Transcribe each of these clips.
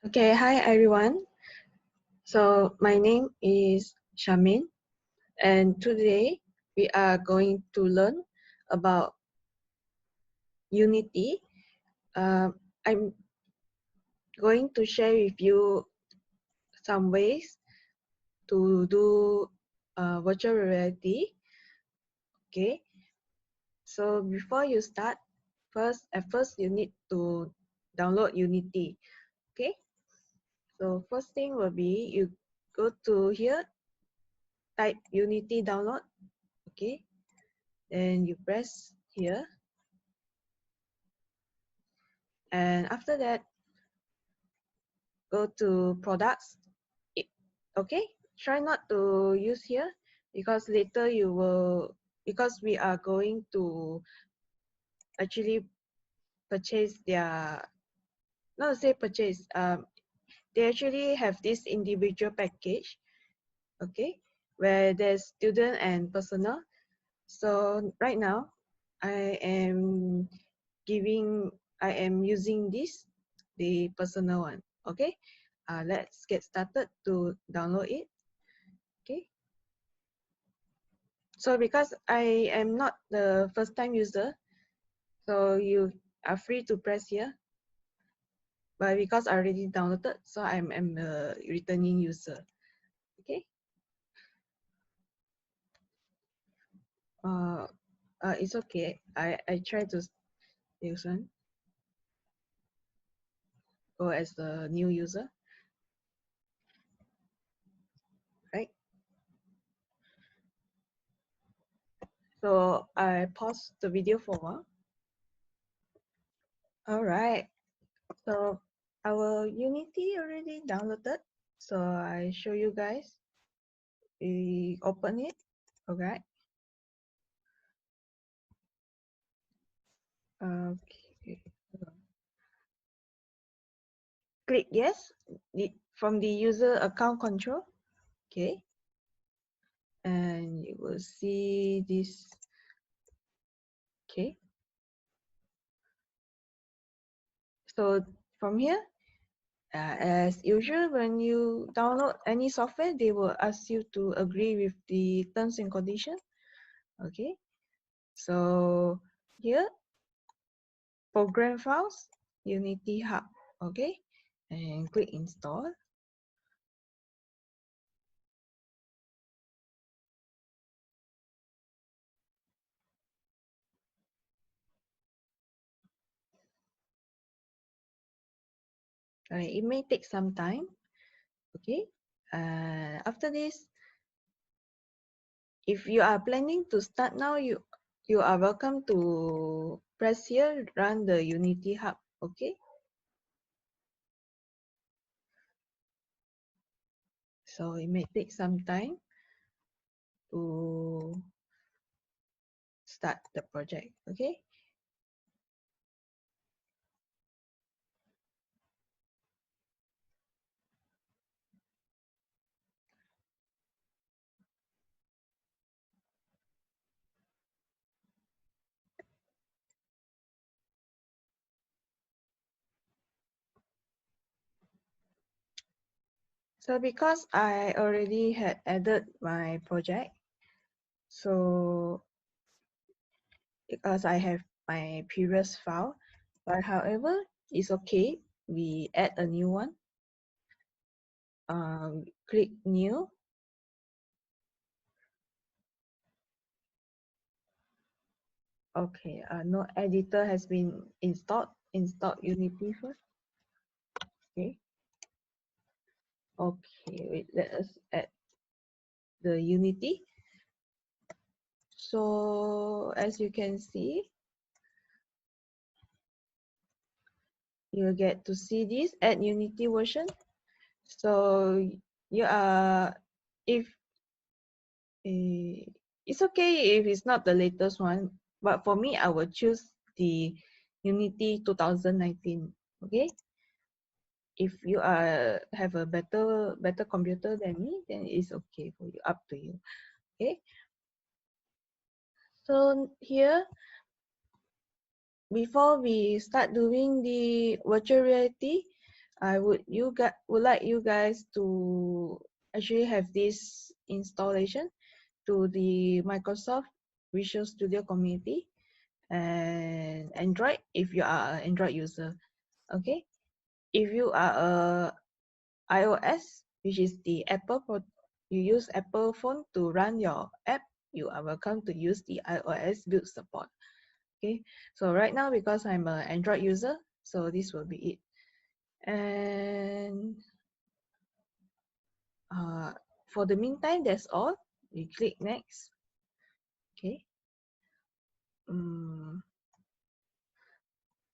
Okay, hi everyone. So my name is Shamin, and today we are going to learn about Unity. I'm going to share with you some ways to do virtual reality. Okay, so before you start, at first you need to download Unity. Okay, so first thing will be you go to here, type Unity download. Okay, then you press here, and after that go to products. Okay, try not to use here because later you will, because we are going to actually purchase their, not say purchase, they actually have this individual package. Okay, where there's student and personal. So right now I am I am using this, the personal one. Okay, let's get started to download it. Okay, so because I am not the first time user, so you are free to press here, but because I already downloaded, so I'm a returning user. Okay, uh, it's okay. I try to use one, go as the new user, right? So I pause the video for a while. All right, so our Unity already downloaded. So I show you guys. We open it. Okay. Okay. Click yes from the user account control. Okay. And you will see this. Okay. So from here, as usual, when you download any software, they will ask you to agree with the terms and conditions. Okay. So here, program files, Unity Hub. Okay. And click install. It may take some time. Okay. After this, if you are planning to start now, you are welcome to press here, run the Unity Hub. Okay. So it may take some time to start the project. Okay. So because I already had added my project, so because I have my previous file, but however, it's okay. We add a new one. Click new. Okay, no editor has been installed. Install Unity first. Okay. Okay, wait, let us add the Unity. So as you can see, you get to see this add Unity version. So you are, if it's okay if it's not the latest one, but for me, I will choose the Unity 2019. Okay. If you have a better computer than me, then it's okay for you, up to you. Okay. So here, before we start doing the virtual reality, I would like you guys to actually have this installation to the Microsoft Visual Studio community and Android if you are an Android user. Okay, if you are a iOS, which is the you use Apple phone to run your app, you are welcome to use the iOS build support. Okay, so right now because I'm an Android user, so this will be it. And for the meantime, that's all. You click next. Okay.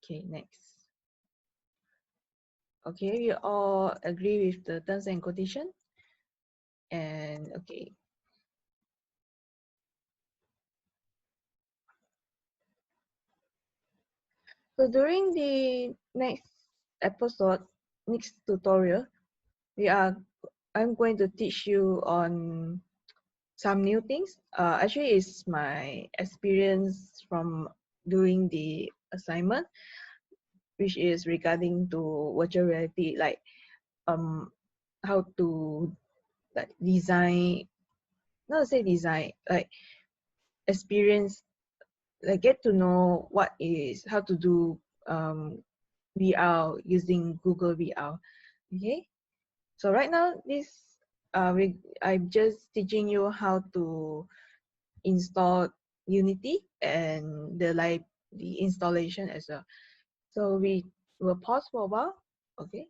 Okay, next. Okay, you all agree with the terms and condition. And okay. So during the next episode, next tutorial, I'm going to teach you on some new things. Actually, it's my experience from doing the assignment, which is regarding to virtual reality, like how to like design, not to say design, like experience, like get to know how to do VR using Google VR. Okay, so right now I'm just teaching you how to install Unity and the installation as well. So we will pause for a while. Okay.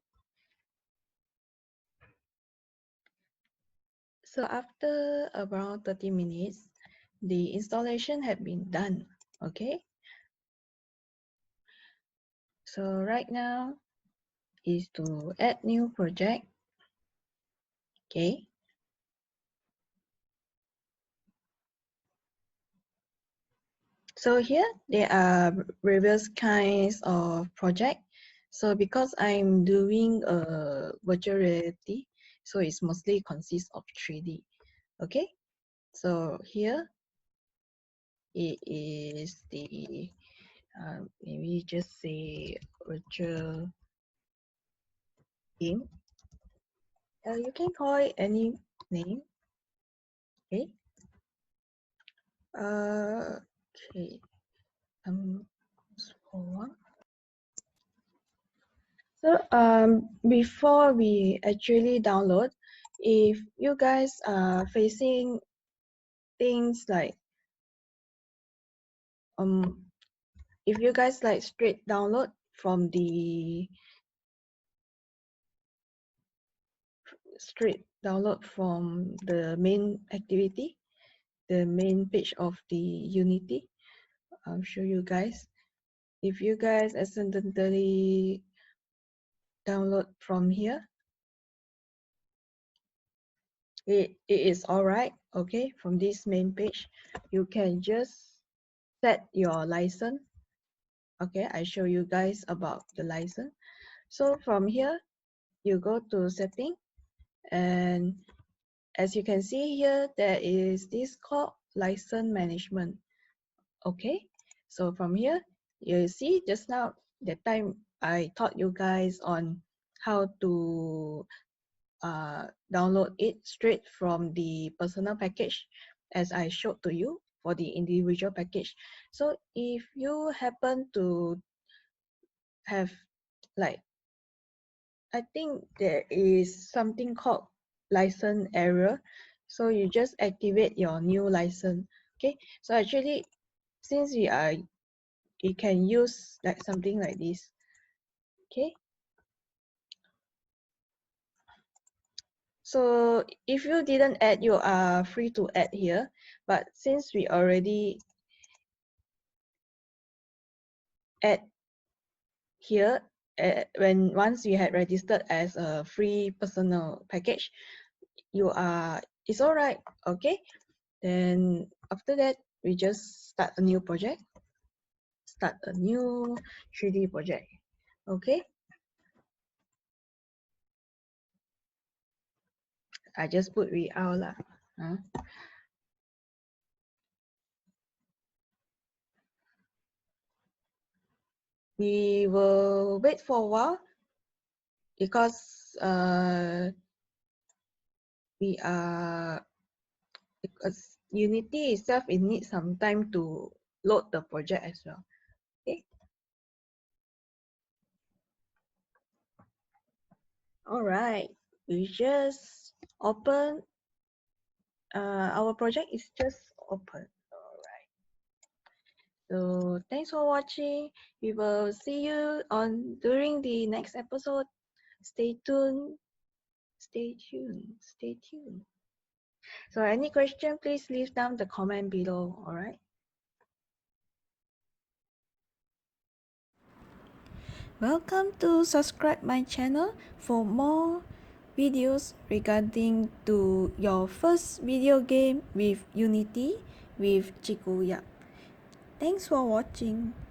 So after around 30 minutes, the installation had been done. Okay. So right now is to add new project. Okay. So here there are various kinds of project. So because I'm doing a virtual reality, so it's mostly consists of 3D. Okay. So here it is the maybe just say virtual game. You can call it any name. Okay. Okay. So before we actually download, if you guys are facing things like if you guys like straight download from the main activity, the main page of the Unity, I'll show you guys. If you guys accidentally download from here, it is all right. Okay, from this main page, you can just set your license. Okay, I show you guys about the license. So from here, you go to setting, and as you can see here, there is this called license management. Okay, so from here, you see just now, the time I taught you guys on how to download it straight from the personal package as I showed to you for the individual package. So if you happen to have like, I think there is something called license error. So you just activate your new license. Okay, so actually since you can use like something like this. Okay, so if you didn't add, you are free to add here, but since we already add here, once you had registered as a free personal package, it's all right. Okay, then after that we just start a new project, start a new 3D project. Okay, I just put VR lah. We will wait for a while because we are because Unity itself it needs some time to load the project as well. Okay. All right. We just open. Our project is just open. All right. So thanks for watching. We will see you on during the next episode. Stay tuned. Stay tuned. Stay tuned. So any question, please leave down the comment below. All right. Welcome to subscribe my channel for more videos regarding to your first video game with Unity with Cikgu Yeap. Thanks for watching.